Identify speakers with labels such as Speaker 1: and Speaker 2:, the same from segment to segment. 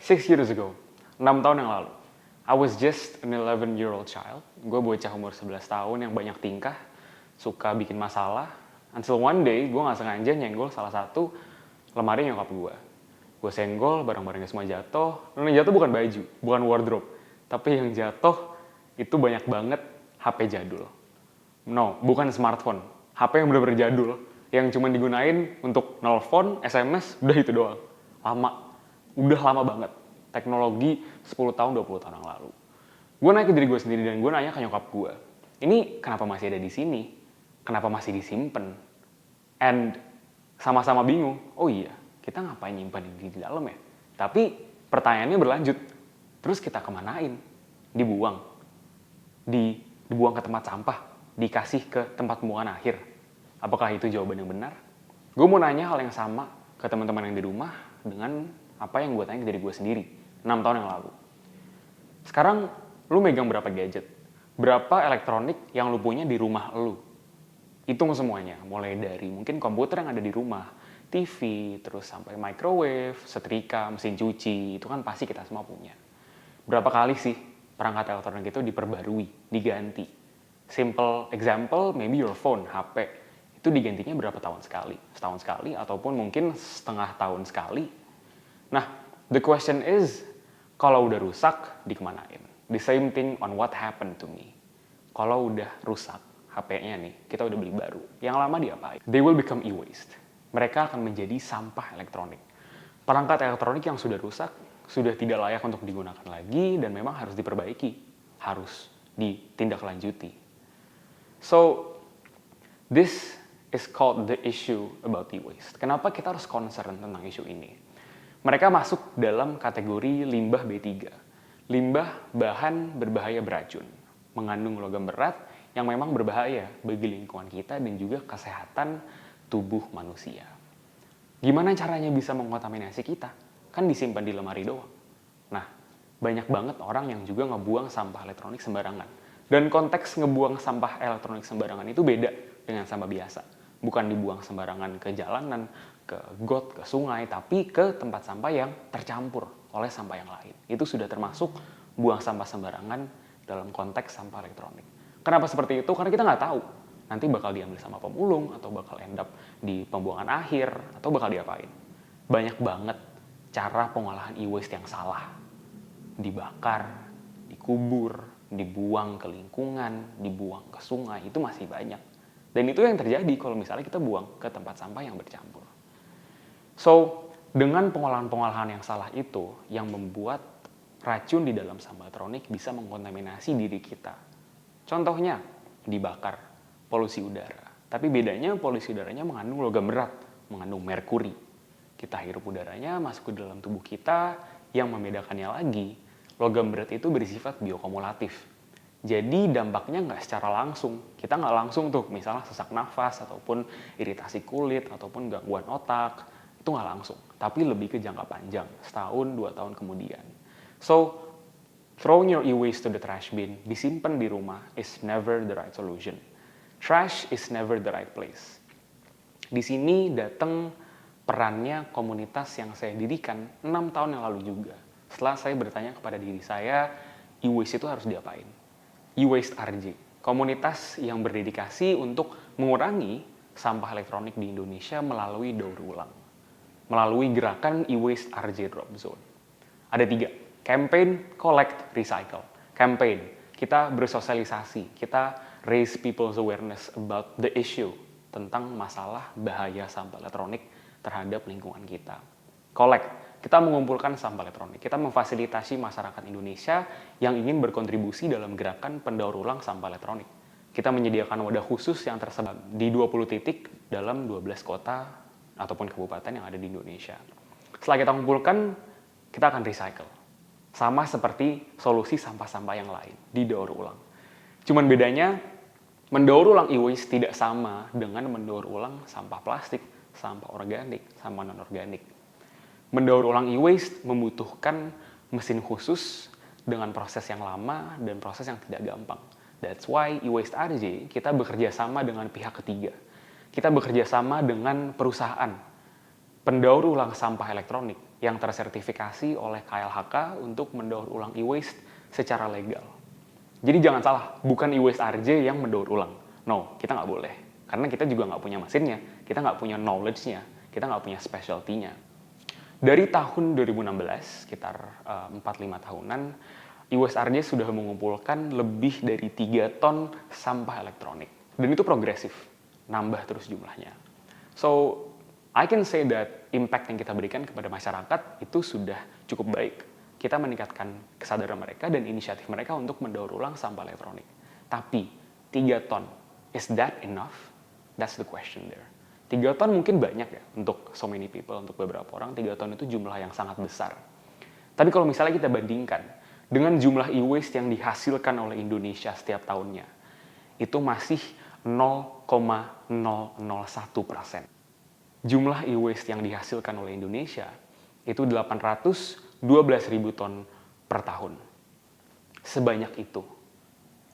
Speaker 1: 6 years ago, 6 tahun yang lalu, I was just an 11-year-old child. Gue bocah umur 11 tahun yang banyak tingkah, suka bikin masalah. Until one day, gue gak sengaja nyenggol salah satu lemari nyokap gue. Gue senggol, barang-barangnya semua jatuh. Dan yang jatuh bukan baju, bukan wardrobe. Tapi yang jatuh itu banyak banget HP jadul. No, bukan smartphone. HP yang bener-bener jadul. Yang cuma digunain untuk nelfon, SMS, udah itu doang. Lama. Udah lama banget. Teknologi 10 tahun, 20 tahun yang lalu. Gue nanya ke diri gue sendiri dan gue nanya ke nyokap gue. Ini kenapa masih ada di sini? Kenapa masih disimpan? And sama-sama bingung. Oh iya, kita ngapain nyimpan ini di dalam ya? Tapi pertanyaannya berlanjut. Terus kita kemanain? Dibuang. Dibuang ke tempat sampah. Dikasih ke tempat pembuangan akhir. Apakah itu jawaban yang benar? Gue mau nanya hal yang sama ke teman-teman yang di rumah dengan apa yang gue tanya ke diri gue sendiri 6 tahun yang lalu. Sekarang lu megang berapa gadget? Berapa elektronik yang lu punya di rumah lu? Hitung semuanya, mulai dari mungkin komputer yang ada di rumah, TV, terus sampai microwave, setrika, mesin cuci, itu kan pasti kita semua punya. Berapa kali sih perangkat elektronik itu diperbarui, diganti? Simple example, maybe your phone, HP. Itu digantinya berapa tahun sekali? Setahun sekali, ataupun mungkin setengah tahun sekali. Nah, the question is, kalau udah rusak, dikemanain? The same thing on what happened to me. Kalau udah rusak, HP-nya nih, kita udah beli baru. Yang lama diapain? They will become e-waste. Mereka akan menjadi sampah elektronik. Perangkat elektronik yang sudah rusak, sudah tidak layak untuk digunakan lagi, dan memang harus diperbaiki. Harus ditindaklanjuti. So, this is called the issue about e-waste. Kenapa kita harus concern tentang isu ini? Mereka masuk dalam kategori limbah B3. Limbah bahan berbahaya beracun. Mengandung logam berat yang memang berbahaya bagi lingkungan kita dan juga kesehatan tubuh manusia. Gimana caranya bisa mengkontaminasi kita? Kan disimpan di lemari doang. Nah, banyak banget orang yang juga ngebuang sampah elektronik sembarangan. Dan konteks ngebuang sampah elektronik sembarangan itu beda dengan sampah biasa. Bukan dibuang sembarangan ke jalanan, ke got, ke sungai, tapi ke tempat sampah yang tercampur oleh sampah yang lain. Itu sudah termasuk buang sampah sembarangan dalam konteks sampah elektronik. Kenapa seperti itu? Karena kita nggak tahu. Nanti bakal diambil sama pemulung, atau bakal end up di pembuangan akhir, atau bakal diapain. Banyak banget cara pengolahan e-waste yang salah. Dibakar, dikubur, dibuang ke lingkungan, dibuang ke sungai, itu masih banyak. Dan itu yang terjadi kalau misalnya kita buang ke tempat sampah yang bercampur. So, dengan pengolahan-pengolahan yang salah itu, yang membuat racun di dalam sampah elektronik bisa mengkontaminasi diri kita. Contohnya, dibakar, polusi udara. Tapi bedanya polusi udaranya mengandung logam berat, mengandung merkuri. Kita hirup udaranya masuk ke dalam tubuh kita, yang membedakannya lagi, logam berat itu bersifat biokumulatif. Jadi dampaknya nggak secara langsung. Kita nggak langsung tuh, misalnya sesak nafas, ataupun iritasi kulit, ataupun gangguan otak. Itu nggak langsung. Tapi lebih ke jangka panjang, setahun, 2 tahun kemudian. So, throwing your e-waste to the trash bin, disimpan di rumah, is never the right solution. Trash is never the right place. Di sini datang perannya komunitas yang saya dirikan 6 tahun yang lalu juga. Setelah saya bertanya kepada diri saya, e-waste itu harus diapain? E-Waste RJ, komunitas yang berdedikasi untuk mengurangi sampah elektronik di Indonesia melalui daur ulang. Melalui gerakan e-Waste RJ Drop Zone. Ada 3, campaign, collect, recycle. Campaign, kita bersosialisasi, kita raise people's awareness about the issue tentang masalah bahaya sampah elektronik terhadap lingkungan kita. Collect, kita mengumpulkan sampah elektronik. Kita memfasilitasi masyarakat Indonesia yang ingin berkontribusi dalam gerakan pendaur ulang sampah elektronik. Kita menyediakan wadah khusus yang tersebar di 20 titik dalam 12 kota ataupun kabupaten yang ada di Indonesia. Setelah kita kumpulkan, kita akan recycle. Sama seperti solusi sampah-sampah yang lain, didaur ulang. Cuman bedanya, mendaur ulang e-waste tidak sama dengan mendaur ulang sampah plastik, sampah organik, sampah non-organik. Mendaur ulang e-waste membutuhkan mesin khusus dengan proses yang lama dan proses yang tidak gampang. That's why e-Waste RJ kita bekerja sama dengan pihak ketiga. Kita bekerja sama dengan perusahaan pendaur ulang sampah elektronik yang tersertifikasi oleh KLHK untuk mendaur ulang e-waste secara legal. Jadi jangan salah, bukan e-waste RJ yang mendaur ulang. No, kita nggak boleh. Karena kita juga nggak punya mesinnya, kita nggak punya knowledge-nya, kita nggak punya specialty-nya. Dari tahun 2016, sekitar 4-5 tahunan, e-waste RJ sudah mengumpulkan lebih dari 3 ton sampah elektronik. Dan itu progresif, nambah terus jumlahnya. So, I can say that impact yang kita berikan kepada masyarakat itu sudah cukup baik. Kita meningkatkan kesadaran mereka dan inisiatif mereka untuk mendaur ulang sampah elektronik. Tapi 3 ton, is that enough? That's the question there. 3 ton mungkin banyak ya untuk so many people, untuk beberapa orang 3 ton itu jumlah yang sangat besar. Tapi kalau misalnya kita bandingkan dengan jumlah e-waste yang dihasilkan oleh Indonesia setiap tahunnya, itu masih 0,001%. Jumlah e-waste yang dihasilkan oleh Indonesia itu 812.000 ton per tahun. Sebanyak itu.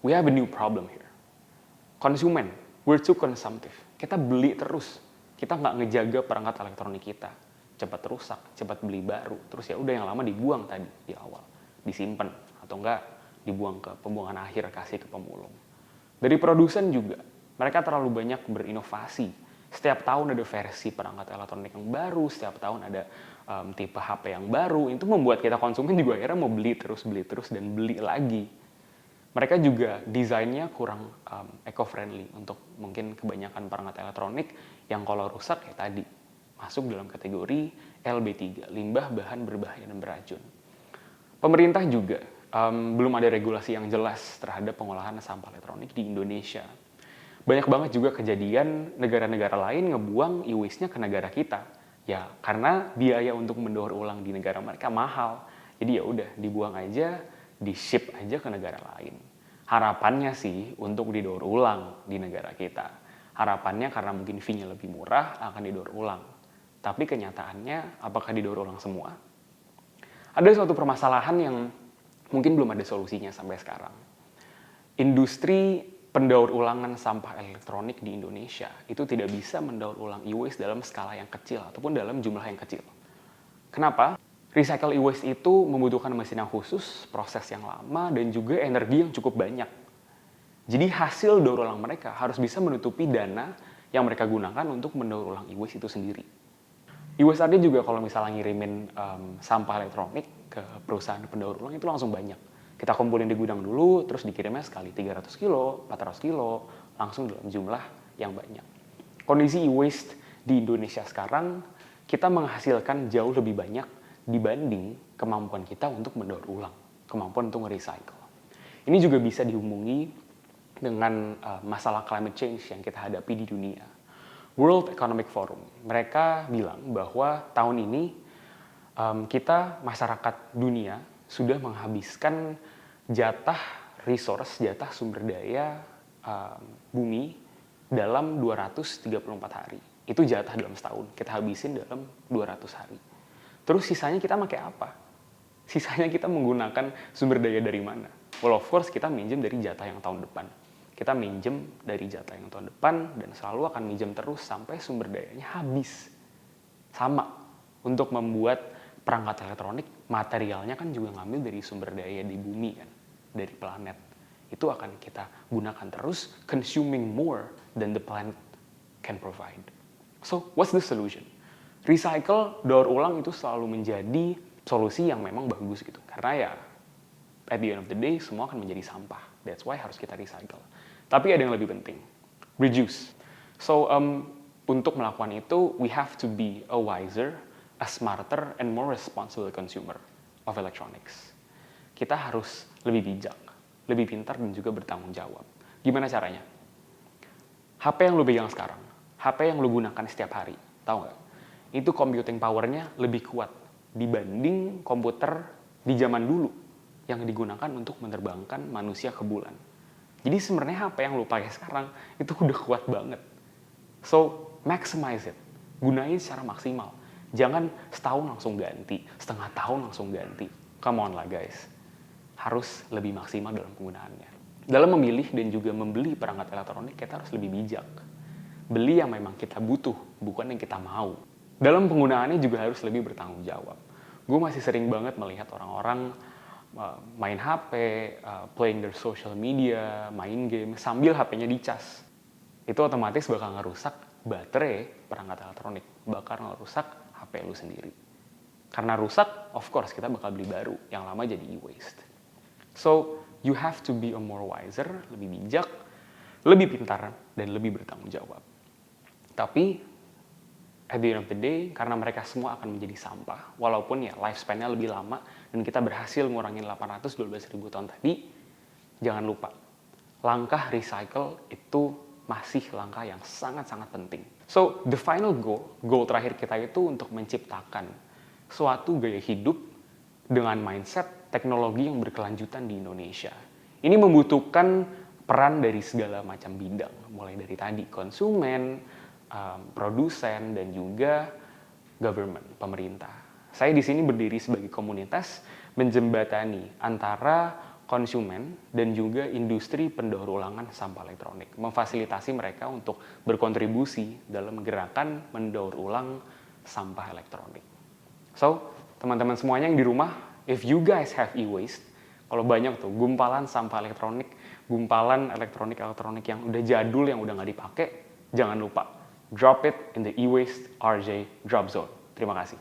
Speaker 1: We have a new problem here. Konsumen, we're too consumptive. Kita beli terus. Kita nggak ngejaga perangkat elektronik kita. Cepat rusak, cepat beli baru. Terus ya udah yang lama dibuang tadi di awal. Disimpan atau enggak dibuang ke pembuangan akhir, kasih ke pemulung. Dari produsen juga, mereka terlalu banyak berinovasi. Setiap tahun ada versi perangkat elektronik yang baru, setiap tahun ada tipe HP yang baru. Itu membuat kita konsumen juga akhirnya mau beli terus, dan beli lagi. Mereka juga desainnya kurang eco-friendly untuk mungkin kebanyakan perangkat elektronik yang kalau rusak ya tadi masuk dalam kategori LB3, limbah bahan berbahaya dan beracun. Pemerintah juga belum ada regulasi yang jelas terhadap pengolahan sampah elektronik di Indonesia. Banyak banget juga kejadian negara-negara lain ngebuang e-waste-nya ke negara kita. Ya, karena biaya untuk mendaur ulang di negara mereka mahal. Jadi ya udah dibuang aja, di-ship aja ke negara lain. Harapannya sih untuk didaur ulang di negara kita. Harapannya karena mungkin fee-nya lebih murah akan didaur ulang. Tapi kenyataannya apakah didaur ulang semua? Ada suatu permasalahan yang mungkin belum ada solusinya sampai sekarang. Industri pendaur ulangan sampah elektronik di Indonesia itu tidak bisa mendaur ulang e-waste dalam skala yang kecil ataupun dalam jumlah yang kecil. Kenapa? Recycle e-waste itu membutuhkan mesin yang khusus, proses yang lama, dan juga energi yang cukup banyak. Jadi hasil daur ulang mereka harus bisa menutupi dana yang mereka gunakan untuk mendaur ulang e-waste itu sendiri. E-waste RD juga kalau misalnya ngirimin sampah elektronik ke perusahaan pendaur ulang itu langsung banyak. Kita kumpulin di gudang dulu, terus dikirimnya sekali 300 kilo, 400 kilo, langsung dalam jumlah yang banyak. Kondisi e-waste di Indonesia sekarang, kita menghasilkan jauh lebih banyak dibanding kemampuan kita untuk mendaur ulang, kemampuan untuk nge-recycle. Ini juga bisa dihubungi dengan masalah climate change yang kita hadapi di dunia. World Economic Forum, mereka bilang bahwa tahun ini kita, masyarakat dunia, sudah menghabiskan jatah resource, jatah sumber daya bumi dalam 234 hari. Itu jatah dalam setahun, kita habisin dalam 200 hari. Terus sisanya kita pakai apa? Sisanya kita menggunakan sumber daya dari mana? Well, of course kita minjem dari jatah yang tahun depan. Kita minjem dari jatah yang tahun depan dan selalu akan minjem terus sampai sumber dayanya habis. Sama, untuk membuat perangkat elektronik, materialnya kan juga ngambil dari sumber daya di bumi kan, dari planet. Itu akan kita gunakan terus, consuming more than the planet can provide. So, what's the solution? Recycle, daur ulang itu selalu menjadi solusi yang memang bagus gitu. Karena ya, at the end of the day, semua akan menjadi sampah. That's why harus kita recycle. Tapi ada yang lebih penting, reduce. So, untuk melakukan itu, we have to be a wiser, a smarter, and more responsible consumer of electronics. Kita harus lebih bijak, lebih pintar, dan juga bertanggung jawab. Gimana caranya? HP yang lu pegang sekarang, HP yang lu gunakan setiap hari, tahu nggak? Itu computing power-nya lebih kuat dibanding komputer di zaman dulu yang digunakan untuk menerbangkan manusia ke bulan. Jadi sebenarnya HP yang lu pakai sekarang itu udah kuat banget. So, maximize it. Gunain secara maksimal. Jangan setahun langsung ganti, setengah tahun langsung ganti. Come on lah guys. Harus lebih maksimal dalam penggunaannya. Dalam memilih dan juga membeli perangkat elektronik, kita harus lebih bijak. Beli yang memang kita butuh, bukan yang kita mau. dalam penggunaannya juga harus lebih bertanggung jawab. Gue masih sering banget melihat orang-orang main HP, playing their social media, main game, sambil HP-nya dicas. Itu otomatis bakal ngerusak baterai perangkat elektronik, bakal ngerusak HP lu sendiri. Karena rusak, of course kita bakal beli baru, yang lama jadi e-waste. So, you have to be a more wiser, lebih bijak, lebih pintar, dan lebih bertanggung jawab. Tapi, at the end of the day, karena mereka semua akan menjadi sampah, walaupun ya lifespan-nya lebih lama, dan kita berhasil ngurangin 812.000 tahun tadi, jangan lupa, langkah recycle itu masih langkah yang sangat-sangat penting. So, the final goal terakhir kita itu untuk menciptakan suatu gaya hidup dengan mindset teknologi yang berkelanjutan di Indonesia. Ini membutuhkan peran dari segala macam bidang, mulai dari tadi konsumen, produsen, dan juga government, pemerintah. Saya di sini berdiri sebagai komunitas menjembatani antara konsumen dan juga industri pendaur ulangan sampah elektronik, memfasilitasi mereka untuk berkontribusi dalam gerakan mendaur ulang sampah elektronik. So, teman-teman semuanya yang di rumah, if you guys have e-waste, kalau banyak tuh gumpalan sampah elektronik, gumpalan elektronik yang udah jadul, yang udah nggak dipakai, jangan lupa drop it in the e-waste RJ drop zone. Terima kasih.